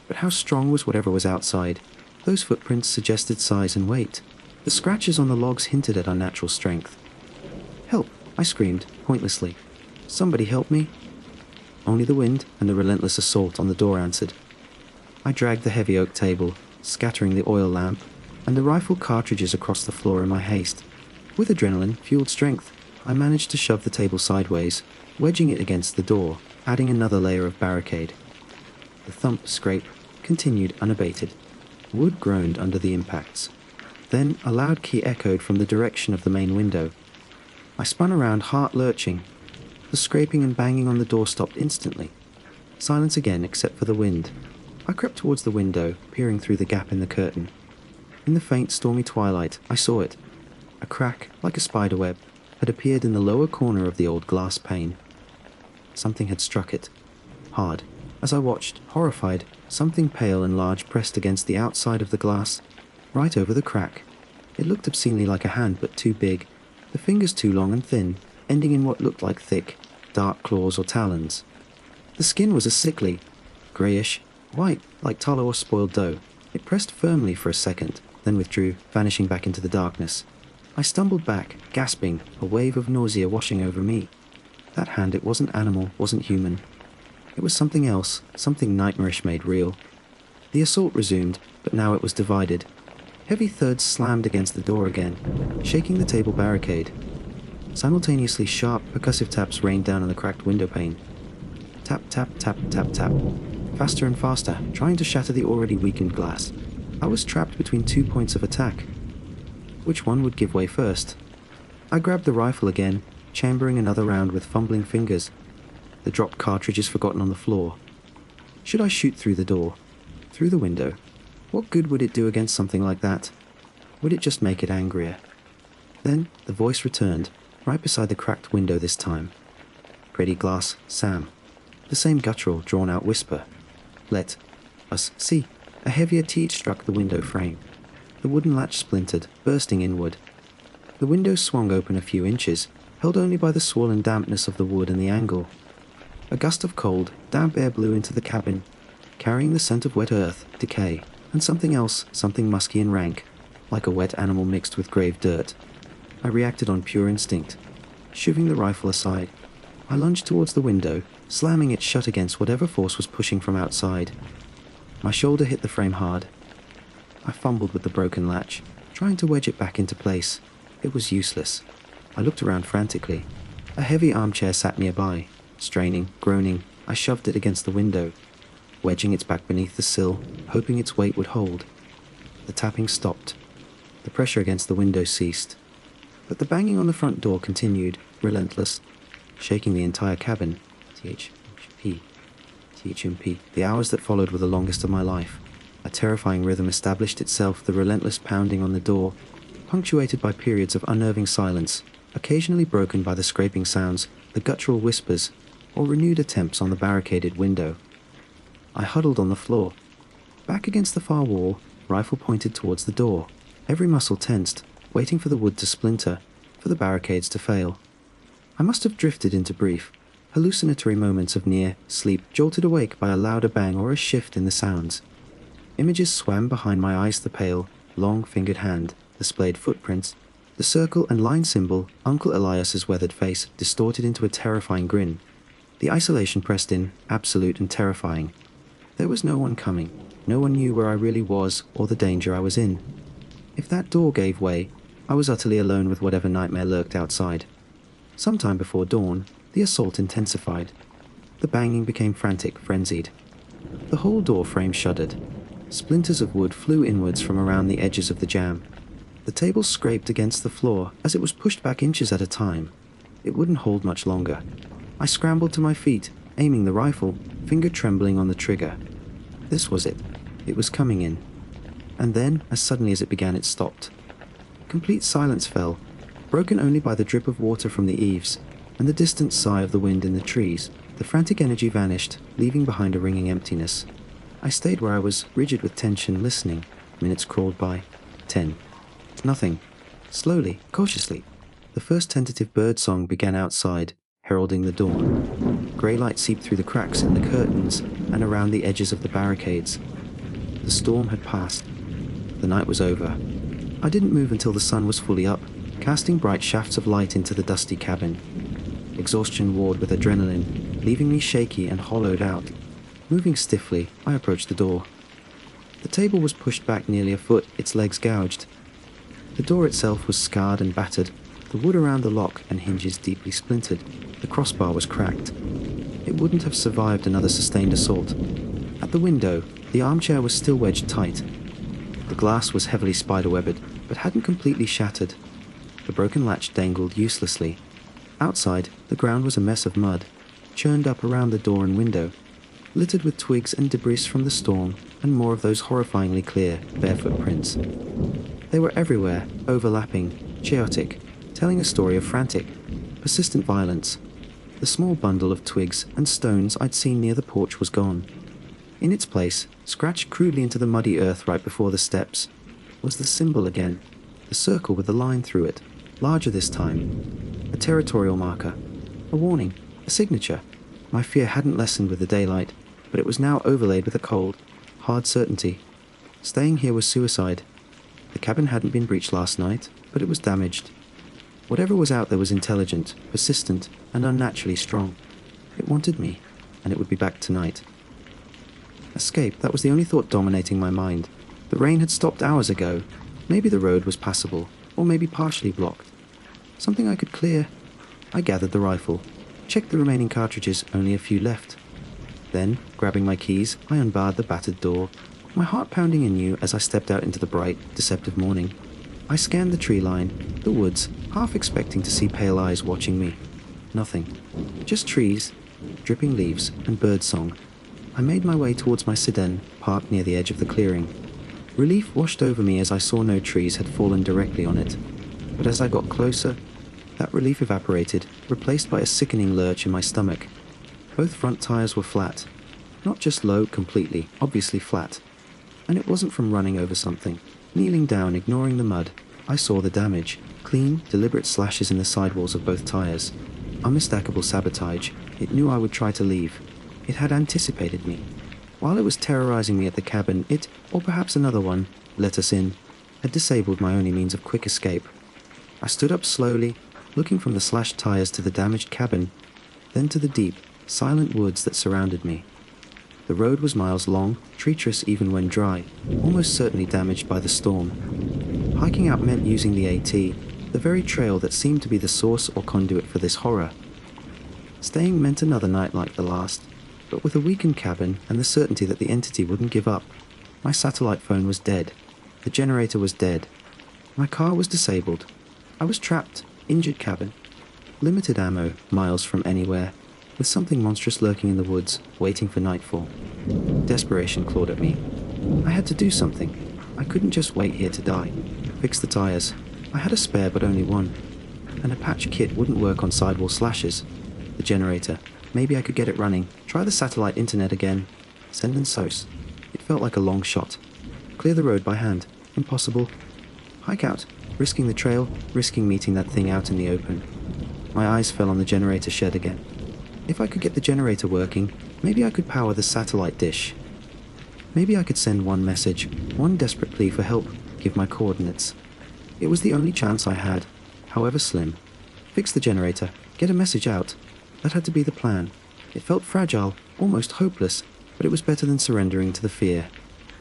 But how strong was whatever was outside? Those footprints suggested size and weight. The scratches on the logs hinted at unnatural strength. Help! I screamed, pointlessly. Somebody help me! Only the wind and the relentless assault on the door answered. I dragged the heavy oak table, scattering the oil lamp, and the rifle cartridges across the floor in my haste. With adrenaline-fueled strength, I managed to shove the table sideways, wedging it against the door, adding another layer of barricade. The thump, scrape continued unabated. Wood groaned under the impacts. Then a loud key echoed from the direction of the main window. I spun around, heart lurching. The scraping and banging on the door stopped instantly. Silence again, except for the wind. I crept towards the window, peering through the gap in the curtain. In the faint, stormy twilight, I saw it. A crack, like a spider web, had appeared in the lower corner of the old glass pane. Something had struck it. Hard. As I watched, horrified, something pale and large pressed against the outside of the glass, right over the crack. It looked obscenely like a hand, but too big, the fingers too long and thin, ending in what looked like thick, dark claws or talons. The skin was a sickly, greyish, white, like tallow or spoiled dough. It pressed firmly for a second, then withdrew, vanishing back into the darkness. I stumbled back, gasping, a wave of nausea washing over me. That hand, it wasn't animal, wasn't human. It was something else, something nightmarish made real. The assault resumed, but now it was divided. Heavy thuds slammed against the door again, shaking the table barricade. Simultaneously sharp, percussive taps rained down on the cracked window pane. Tap, tap, tap, tap, tap. Faster and faster, trying to shatter the already weakened glass. I was trapped between 2 points of attack. Which one would give way first? I grabbed the rifle again, chambering another round with fumbling fingers. The dropped cartridges forgotten on the floor. Should I shoot through the door? Through the window? What good would it do against something like that? Would it just make it angrier? Then the voice returned, right beside the cracked window this time. Pretty glass, Sam. The same guttural, drawn-out whisper. Let us see. A heavier teat struck the window frame. The wooden latch splintered, bursting inward. The window swung open a few inches, held only by the swollen dampness of the wood and the angle. A gust of cold, damp air blew into the cabin, carrying the scent of wet earth, decay, and something else, something musky and rank, like a wet animal mixed with grave dirt. I reacted on pure instinct. Shoving the rifle aside, I lunged towards the window, slamming it shut against whatever force was pushing from outside. My shoulder hit the frame hard. I fumbled with the broken latch, trying to wedge it back into place. It was useless. I looked around frantically. A heavy armchair sat nearby. Straining, groaning, I shoved it against the window, wedging its back beneath the sill, hoping its weight would hold. The tapping stopped. The pressure against the window ceased. But the banging on the front door continued, relentless, shaking the entire cabin. THMP. The hours that followed were the longest of my life. A terrifying rhythm established itself, the relentless pounding on the door, punctuated by periods of unnerving silence, occasionally broken by the scraping sounds, the guttural whispers, or renewed attempts on the barricaded window. I huddled on the floor, back against the far wall, rifle pointed towards the door, every muscle tensed, waiting for the wood to splinter, for the barricades to fail. I must have drifted into brief, hallucinatory moments of near sleep, jolted awake by a louder bang or a shift in the sounds. Images swam behind my eyes, the pale, long-fingered hand, the splayed footprints, the circle and line symbol, Uncle Elias's weathered face distorted into a terrifying grin. The isolation pressed in, absolute and terrifying. There was no one coming. No one knew where I really was or the danger I was in. If that door gave way, I was utterly alone with whatever nightmare lurked outside. Sometime before dawn, the assault intensified. The banging became frantic, frenzied. The whole door frame shuddered. Splinters of wood flew inwards from around the edges of the jamb. The table scraped against the floor as it was pushed back inches at a time. It wouldn't hold much longer. I scrambled to my feet, aiming the rifle, finger trembling on the trigger. This was it. It was coming in. And then, as suddenly as it began, it stopped. Complete silence fell, broken only by the drip of water from the eaves, and the distant sigh of the wind in the trees. The frantic energy vanished, leaving behind a ringing emptiness. I stayed where I was, rigid with tension, listening. Minutes crawled by. 10. Nothing. Slowly, cautiously. The first tentative bird song began outside, heralding the dawn. Grey light seeped through the cracks in the curtains and around the edges of the barricades. The storm had passed. The night was over. I didn't move until the sun was fully up, casting bright shafts of light into the dusty cabin. Exhaustion warred with adrenaline, leaving me shaky and hollowed out. Moving stiffly, I approached the door. The table was pushed back nearly a foot, its legs gouged. The door itself was scarred and battered, the wood around the lock and hinges deeply splintered. The crossbar was cracked. It wouldn't have survived another sustained assault. At the window, the armchair was still wedged tight. The glass was heavily spiderwebbed, but hadn't completely shattered. The broken latch dangled uselessly. Outside, the ground was a mess of mud, churned up around the door and window, littered with twigs and debris from the storm, and more of those horrifyingly clear, barefoot prints. They were everywhere, overlapping, chaotic, telling a story of frantic, persistent violence. The small bundle of twigs and stones I'd seen near the porch was gone. In its place, scratched crudely into the muddy earth right before the steps, was the symbol again, the circle with the line through it, larger this time. A territorial marker, a warning, a signature. My fear hadn't lessened with the daylight, but it was now overlaid with a cold, hard certainty. Staying here was suicide. The cabin hadn't been breached last night, but it was damaged. Whatever was out there was intelligent, persistent, and unnaturally strong. It wanted me, and it would be back tonight. Escape, that was the only thought dominating my mind. The rain had stopped hours ago. Maybe the road was passable, or maybe partially blocked. Something I could clear. I gathered the rifle, checked the remaining cartridges, only a few left. Then, grabbing my keys, I unbarred the battered door, my heart pounding anew as I stepped out into the bright, deceptive morning. I scanned the tree line, the woods, half expecting to see pale eyes watching me. Nothing. Just trees, dripping leaves, and birdsong. I made my way towards my sedan, parked near the edge of the clearing. Relief washed over me as I saw no trees had fallen directly on it. But as I got closer, that relief evaporated, replaced by a sickening lurch in my stomach. Both front tires were flat. Not just low completely, obviously flat. And it wasn't from running over something. Kneeling down, ignoring the mud, I saw the damage. Clean, deliberate slashes in the sidewalls of both tires. Unmistakable sabotage. It knew I would try to leave. It had anticipated me. While it was terrorizing me at the cabin, it, or perhaps another one, let us in, had disabled my only means of quick escape. I stood up slowly, looking from the slashed tires to the damaged cabin, then to the deep, silent woods that surrounded me. The road was miles long, treacherous even when dry, almost certainly damaged by the storm. Hiking out meant using the AT, the very trail that seemed to be the source or conduit for this horror. Staying meant another night like the last, but with a weakened cabin and the certainty that the entity wouldn't give up. My satellite phone was dead. The generator was dead. My car was disabled. I was trapped, injured cabin. Limited ammo, miles from anywhere, with something monstrous lurking in the woods, waiting for nightfall. Desperation clawed at me. I had to do something. I couldn't just wait here to die. Fix the tires. I had a spare but only one. And a patch kit wouldn't work on sidewall slashes. The generator. Maybe I could get it running. Try the satellite internet again. Send and SOS. It felt like a long shot. Clear the road by hand. Impossible. Hike out. Risking the trail, risking meeting that thing out in the open. My eyes fell on the generator shed again. If I could get the generator working, maybe I could power the satellite dish. Maybe I could send one message, one desperate plea for help, give my coordinates. It was the only chance I had, however slim. Fix the generator, get a message out. That had to be the plan. It felt fragile, almost hopeless, but it was better than surrendering to the fear.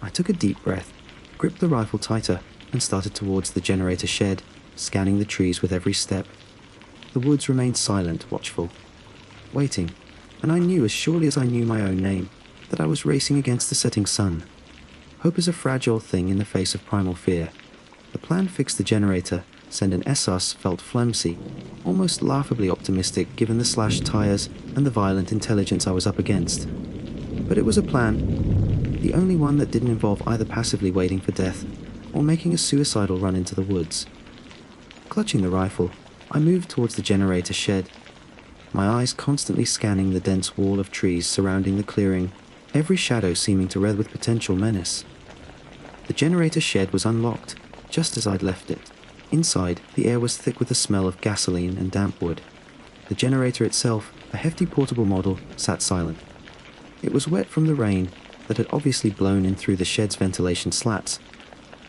I took a deep breath, gripped the rifle tighter, and started towards the generator shed, scanning the trees with every step. The woods remained silent, watchful, waiting, and I knew as surely as I knew my own name, that I was racing against the setting sun. Hope is a fragile thing in the face of primal fear. The plan fix the generator, send an SOS felt flimsy, almost laughably optimistic given the slashed tires and the violent intelligence I was up against. But it was a plan, the only one that didn't involve either passively waiting for death or making a suicidal run into the woods. Clutching the rifle, I moved towards the generator shed, my eyes constantly scanning the dense wall of trees surrounding the clearing, every shadow seeming to wreathe with potential menace. The generator shed was unlocked, just as I'd left it. Inside, the air was thick with the smell of gasoline and damp wood. The generator itself, a hefty portable model, sat silent. It was wet from the rain that had obviously blown in through the shed's ventilation slats,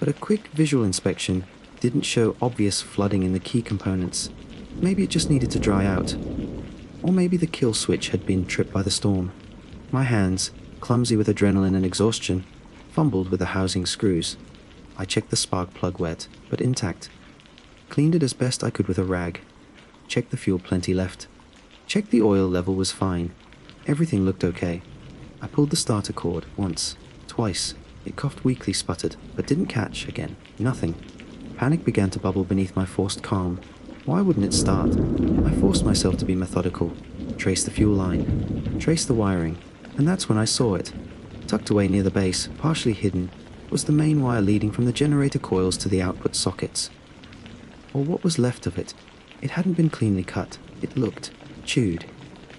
but a quick visual inspection didn't show obvious flooding in the key components. Maybe it just needed to dry out. Or maybe the kill switch had been tripped by the storm. My hands, clumsy with adrenaline and exhaustion, fumbled with the housing screws. I checked the spark plug wet, but intact. Cleaned it as best I could with a rag. Checked the fuel plenty left. Checked the oil level was fine. Everything looked okay. I pulled the starter cord once, twice. It coughed weakly, sputtered, but didn't catch again. Nothing. Panic began to bubble beneath my forced calm. Why wouldn't it start? I forced myself to be methodical. Traced the fuel line. Traced the wiring. And that's when I saw it. Tucked away near the base, partially hidden, was the main wire leading from the generator coils to the output sockets. Or what was left of it. It hadn't been cleanly cut. It looked chewed.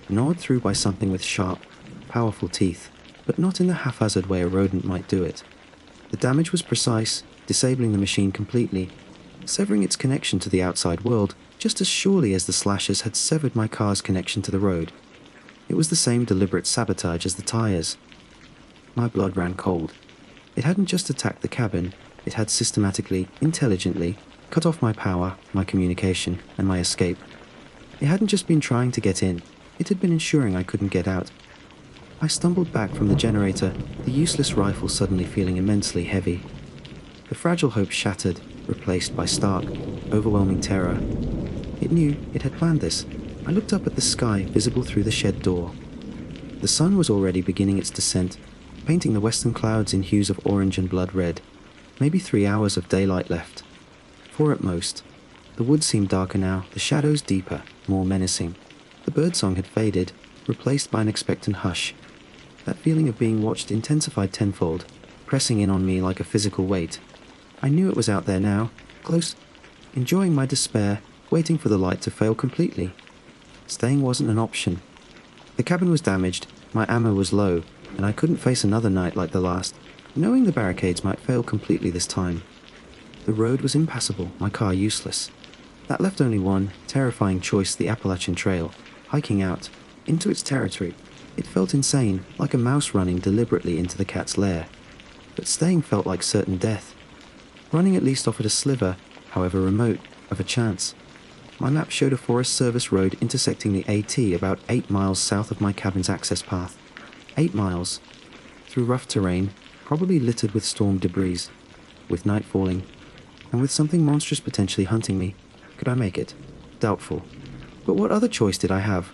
Gnawed through by something with sharp, powerful teeth, but not in the haphazard way a rodent might do it. The damage was precise, disabling the machine completely, severing its connection to the outside world just as surely as the slashes had severed my car's connection to the road. It was the same deliberate sabotage as the tires. My blood ran cold. It hadn't just attacked the cabin, it had systematically, intelligently, cut off my power, my communication, and my escape. It hadn't just been trying to get in, it had been ensuring I couldn't get out. I stumbled back from the generator, the useless rifle suddenly feeling immensely heavy. The fragile hope shattered, replaced by stark, overwhelming terror. It knew it had planned this. I looked up at the sky, visible through the shed door. The sun was already beginning its descent, painting the western clouds in hues of orange and blood red. Maybe 3 hours of daylight left. 4 at most. The woods seemed darker now, the shadows deeper, more menacing. The birdsong had faded, replaced by an expectant hush. That feeling of being watched intensified tenfold, pressing in on me like a physical weight. I knew it was out there now, close, enjoying my despair, waiting for the light to fail completely. Staying wasn't an option. The cabin was damaged, my ammo was low, and I couldn't face another night like the last, knowing the barricades might fail completely this time. The road was impassable, my car useless. That left only one terrifying choice: the Appalachian Trail, hiking out, into its territory. It felt insane, like a mouse running deliberately into the cat's lair. But staying felt like certain death. Running at least offered a sliver, however remote, of a chance. My map showed a Forest Service road intersecting the AT about 8 miles south of my cabin's access path. 8 miles. Through rough terrain, probably littered with storm debris. With night falling, and with something monstrous potentially hunting me. Could I make it? Doubtful. But what other choice did I have?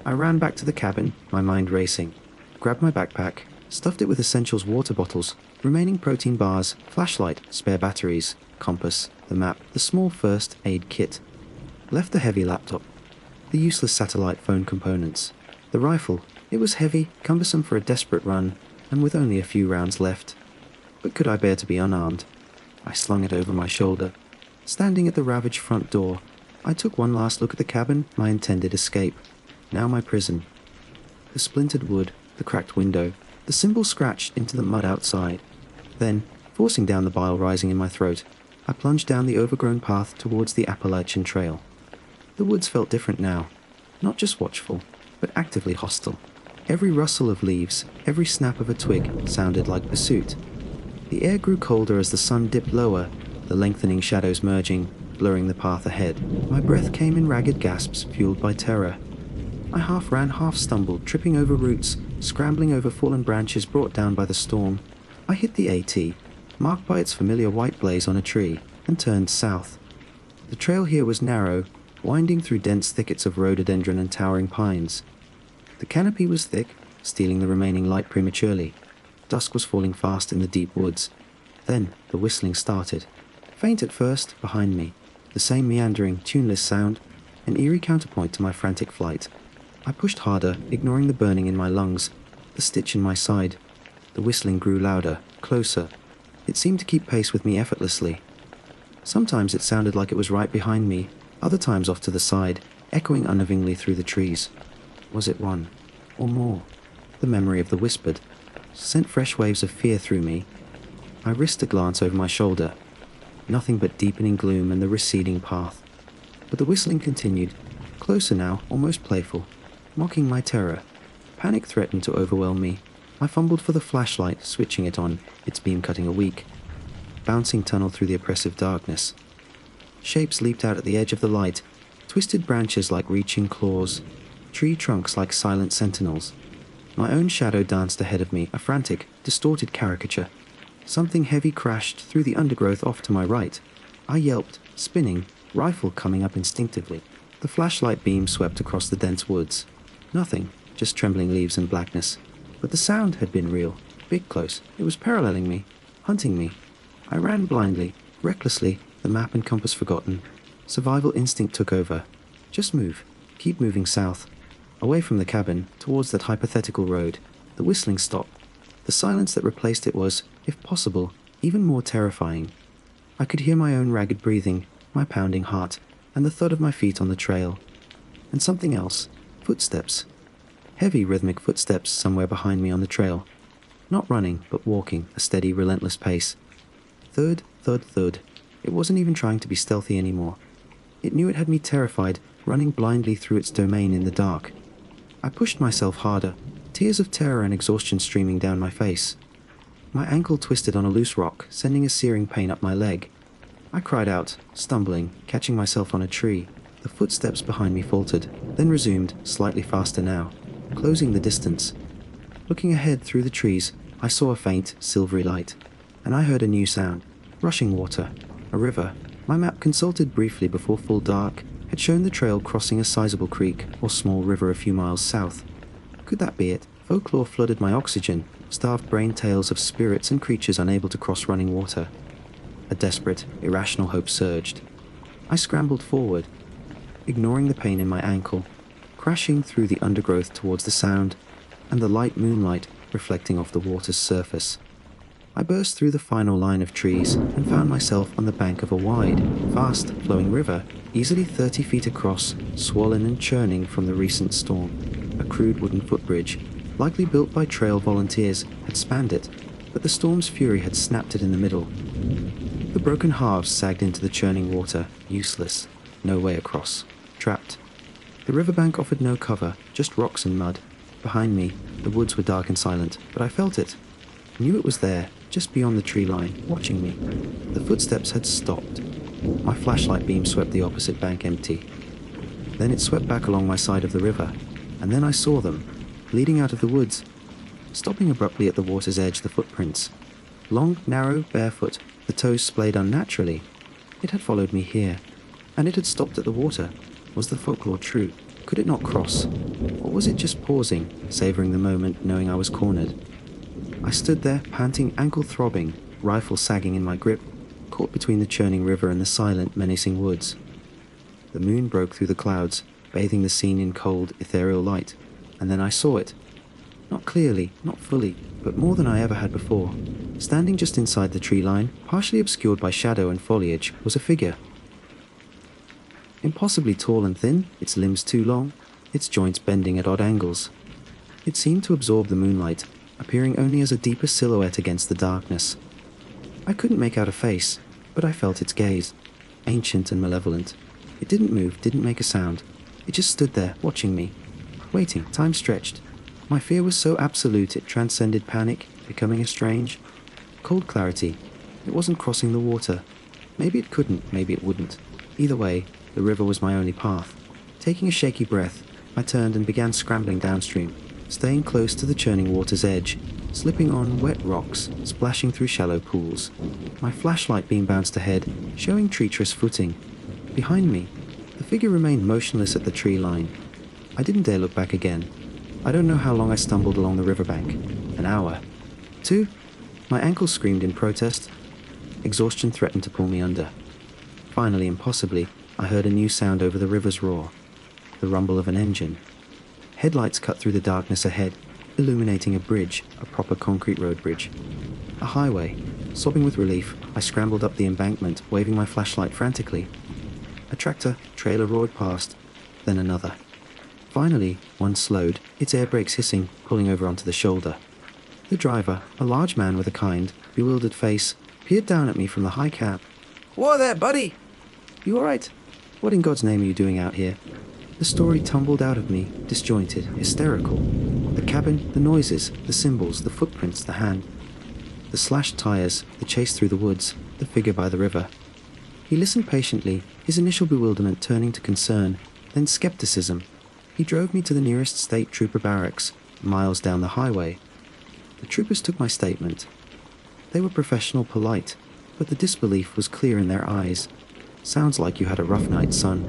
I ran back to the cabin, my mind racing. Grabbed my backpack, stuffed it with essentials water bottles, remaining protein bars, flashlight, spare batteries, compass, the map, the small first aid kit. Left the heavy laptop, the useless satellite phone components. The rifle, it was heavy, cumbersome for a desperate run, and with only a few rounds left. But could I bear to be unarmed? I slung it over my shoulder. Standing at the ravaged front door, I took one last look at the cabin, my intended escape. Now my prison. The splintered wood, the cracked window, the symbol scratched into the mud outside. Then, forcing down the bile rising in my throat, I plunged down the overgrown path towards the Appalachian Trail. The woods felt different now, not just watchful, but actively hostile. Every rustle of leaves, every snap of a twig sounded like pursuit. The air grew colder as the sun dipped lower, the lengthening shadows merging, blurring the path ahead. My breath came in ragged gasps fueled by terror. I half ran, half stumbled, tripping over roots, scrambling over fallen branches brought down by the storm. I hit the AT, marked by its familiar white blaze on a tree, and turned south. The trail here was narrow, winding through dense thickets of rhododendron and towering pines. The canopy was thick, stealing the remaining light prematurely. Dusk was falling fast in the deep woods. Then the whistling started. Faint at first, behind me, the same meandering, tuneless sound, an eerie counterpoint to my frantic flight. I pushed harder, ignoring the burning in my lungs, the stitch in my side. The whistling grew louder, closer. It seemed to keep pace with me effortlessly. Sometimes it sounded like it was right behind me, other times off to the side, echoing unnervingly through the trees. Was it one? Or more? The memory of the whispered sent fresh waves of fear through me. I risked a glance over my shoulder. Nothing but deepening gloom and the receding path. But the whistling continued, closer now, almost playful, mocking my terror. Panic threatened to overwhelm me. I fumbled for the flashlight, switching it on, its beam cutting a weak, bouncing tunnel through the oppressive darkness. Shapes leaped out at the edge of the light, twisted branches like reaching claws, tree trunks like silent sentinels. My own shadow danced ahead of me, a frantic, distorted caricature. Something heavy crashed through the undergrowth off to my right. I yelped, spinning, rifle coming up instinctively. The flashlight beam swept across the dense woods. Nothing, just trembling leaves and blackness. But the sound had been real, big close. It was paralleling me, hunting me. I ran blindly, recklessly, the map and compass forgotten. Survival instinct took over. Just move. Keep moving south. Away from the cabin, towards that hypothetical road. The whistling stopped. The silence that replaced it was, if possible, even more terrifying. I could hear my own ragged breathing, my pounding heart, and the thud of my feet on the trail. And something else. Footsteps. Heavy rhythmic footsteps somewhere behind me on the trail. Not running, but walking, a steady, relentless pace. Thud, thud, thud. It wasn't even trying to be stealthy anymore. It knew it had me terrified, running blindly through its domain in the dark. I pushed myself harder, tears of terror and exhaustion streaming down my face. My ankle twisted on a loose rock, sending a searing pain up my leg. I cried out, stumbling, catching myself on a tree. The footsteps behind me faltered, then resumed, slightly faster now, closing the distance. Looking ahead through the trees, I saw a faint, silvery light, and I heard a new sound. Rushing water. A river. My map, consulted briefly before full dark, had shown the trail crossing a sizable creek or small river a few miles south. Could that be it? Folklore flooded my oxygen, starved brain tales of spirits and creatures unable to cross running water. A desperate, irrational hope surged. I scrambled forward, ignoring the pain in my ankle, crashing through the undergrowth towards the sound and the light moonlight reflecting off the water's surface. I burst through the final line of trees and found myself on the bank of a wide, fast-flowing river, easily 30 feet across, swollen and churning from the recent storm. A crude wooden footbridge, likely built by trail volunteers, had spanned it, but the storm's fury had snapped it in the middle. The broken halves sagged into the churning water, useless, no way across, trapped. The riverbank offered no cover, just rocks and mud. Behind me, the woods were dark and silent, but I felt it. Knew it was there, just beyond the tree line, watching me. The footsteps had stopped. My flashlight beam swept the opposite bank empty. Then it swept back along my side of the river, and then I saw them, leading out of the woods. Stopping abruptly at the water's edge, the footprints. Long, narrow, barefoot, the toes splayed unnaturally. It had followed me here, and it had stopped at the water. Was the folklore true? Could it not cross? Or was it just pausing, savouring the moment, knowing I was cornered? I stood there, panting, ankle throbbing, rifle sagging in my grip, caught between the churning river and the silent, menacing woods. The moon broke through the clouds, bathing the scene in cold, ethereal light, and then I saw it. Not clearly, not fully, but more than I ever had before. Standing just inside the tree line, partially obscured by shadow and foliage, was a figure. Impossibly tall and thin, its limbs too long, its joints bending at odd angles. It seemed to absorb the moonlight, appearing only as a deeper silhouette against the darkness. I couldn't make out a face, but I felt its gaze, ancient and malevolent. It didn't move, didn't make a sound. It just stood there, watching me. Waiting, time stretched. My fear was so absolute it transcended panic, becoming a strange, cold clarity. It wasn't crossing the water. Maybe it couldn't, maybe it wouldn't. Either way, the river was my only path. Taking a shaky breath, I turned and began scrambling downstream, staying close to the churning water's edge, slipping on wet rocks, splashing through shallow pools. My flashlight beam bounced ahead, showing treacherous footing. Behind me, the figure remained motionless at the tree line. I didn't dare look back again. I don't know how long I stumbled along the riverbank. An hour. 2? My ankles screamed in protest. Exhaustion threatened to pull me under. Finally, impossibly, I heard a new sound over the river's roar. The rumble of an engine. Headlights cut through the darkness ahead, illuminating a bridge, a proper concrete road bridge. A highway. Sobbing with relief, I scrambled up the embankment, waving my flashlight frantically. A tractor, trailer roared past, then another. Finally, one slowed, its air brakes hissing, pulling over onto the shoulder. The driver, a large man with a kind, bewildered face, peered down at me from the high cab. "Whoa there, buddy! You alright? What in God's name are you doing out here?" The story tumbled out of me, disjointed, hysterical. The cabin, the noises, the symbols, the footprints, the hand. The slashed tires, the chase through the woods, the figure by the river. He listened patiently, his initial bewilderment turning to concern, then skepticism. He drove me to the nearest state trooper barracks, miles down the highway. The troopers took my statement. They were professional, polite, but the disbelief was clear in their eyes. "Sounds like you had a rough night, son."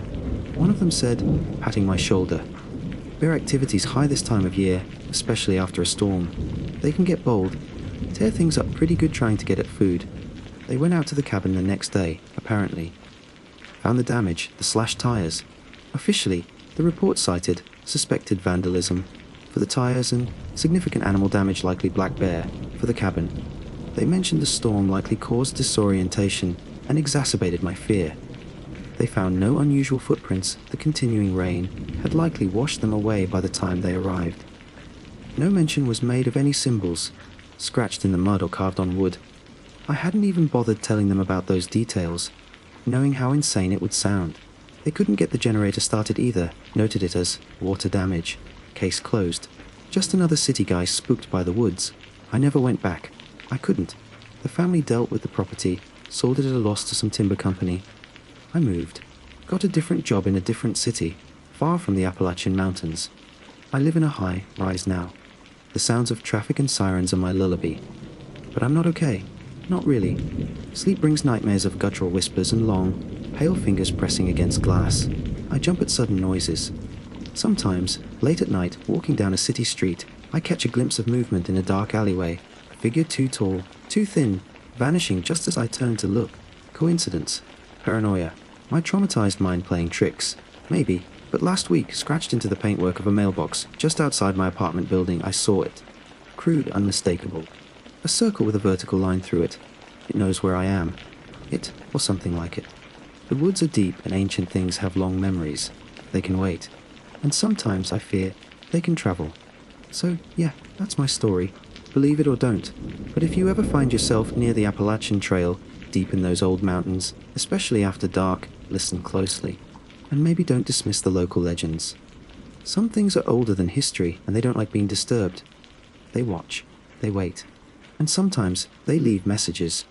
One of them said, patting my shoulder. "Bear activity's high this time of year, especially after a storm. They can get bold, tear things up pretty good trying to get at food." They went out to the cabin the next day, apparently. Found the damage, the slashed tires. Officially, the report cited suspected vandalism for the tires and significant animal damage, likely black bear, for the cabin. They mentioned the storm likely caused disorientation and exacerbated my fear. They found no unusual footprints. The continuing rain had likely washed them away by the time they arrived. No mention was made of any symbols, scratched in the mud or carved on wood. I hadn't even bothered telling them about those details, knowing how insane it would sound. They couldn't get the generator started either, noted it as water damage, case closed. Just another city guy spooked by the woods. I never went back. I couldn't. The family dealt with the property, sold it at a loss to some timber company. I moved, got a different job in a different city, far from the Appalachian Mountains. I live in a high-rise now. The sounds of traffic and sirens are my lullaby. But I'm not okay. Not really. Sleep brings nightmares of guttural whispers and long, pale fingers pressing against glass. I jump at sudden noises. Sometimes, late at night, walking down a city street, I catch a glimpse of movement in a dark alleyway. A figure too tall, too thin, vanishing just as I turn to look. Coincidence? Paranoia? My traumatized mind playing tricks? Maybe. But last week, scratched into the paintwork of a mailbox, just outside my apartment building, I saw it. Crude, unmistakable. A circle with a vertical line through it. It knows where I am. It, or something like it. The woods are deep and ancient things have long memories. They can wait. And sometimes, I fear, they can travel. So, yeah, that's my story. Believe it or don't. But if you ever find yourself near the Appalachian Trail, deep in those old mountains, especially after dark, listen closely. And maybe don't dismiss the local legends. Some things are older than history, and they don't like being disturbed. They watch. They wait. And sometimes, they leave messages.